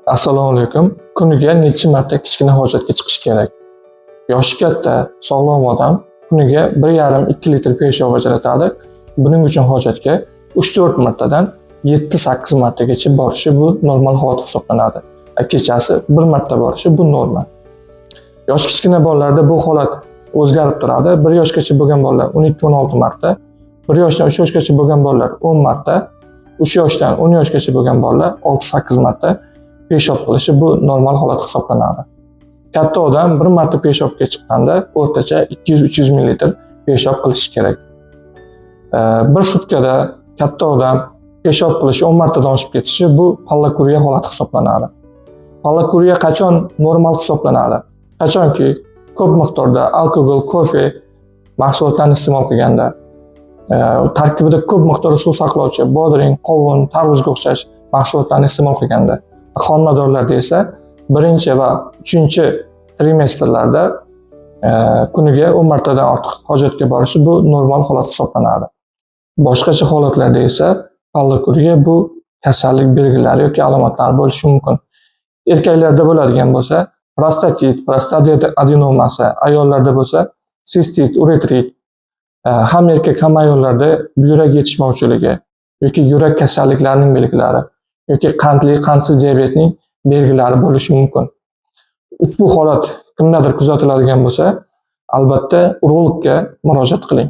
Assalomu alaykum. Kuniga necha marta kichkina hojatga chiqish kerak? Yoshi katta, sog'lom odam kuniga 1,5-2 litr peshob ajratadi. Buning uchun hojatga 3-4 martadan 7-8 martagacha borishi bu normal holat hisoblanadi. Kechasi 1 marta borishi bu norma. Yoshi kichkina bolalarda bu holat o'zgarib turadi. 1 yoshgacha bo'lgan bolalar 12-16 marta, 1 yoshdan 3 yoshgacha bo'lgan bolalar 10 marta, 3 yoshdan 10 yoshgacha bo'lgan bolalar 6-8 marta peshob qilishi bu normal holat hisoblanadi. Katta odam 1 marta peshobga chiqqanda o'rtacha 200-300 ml peshob qilishi kerak. Bir sutkada katta odam peshob qilishi 10 martadan oshib ketishi bu pollakuriya holati hisoblanadi. Pollakuriya qachon normal hisoblanadi? Qachonki ko'p miqdorda alkogol, kofe mahsulotlarini iste'mol qilganda, tarkibida ko'p miqdorda suv saqlovchi bodring, qovun, tarvuzga o'xshash mahsulotlarni iste'mol qilganda, homiladorlarda esa 1 va 3-trimestrlarda kuniga 10 martadan ortiq hojatga borishi bu normal holat hisoblanadi. Boshqacha holatlarda esa pollakuriya bu kasallik belgilari yoki alomatlari bo'lishi mumkin. Erkaklarda bo'ladigan bo'lsa, prostatit, prostat adenomasi, ayollarda bo'lsa, sistit, uretrit, ham erkak ham ayollarda buyrak yetishmovchiligi yoki yurak kasalliklarining belgilari yoki qandli, qandsiz diabetning belgilari bo'lishi mumkin. Ushbu holat kimdadir kuzatiladigan bo'lsa, albatta urologga murojaat qiling.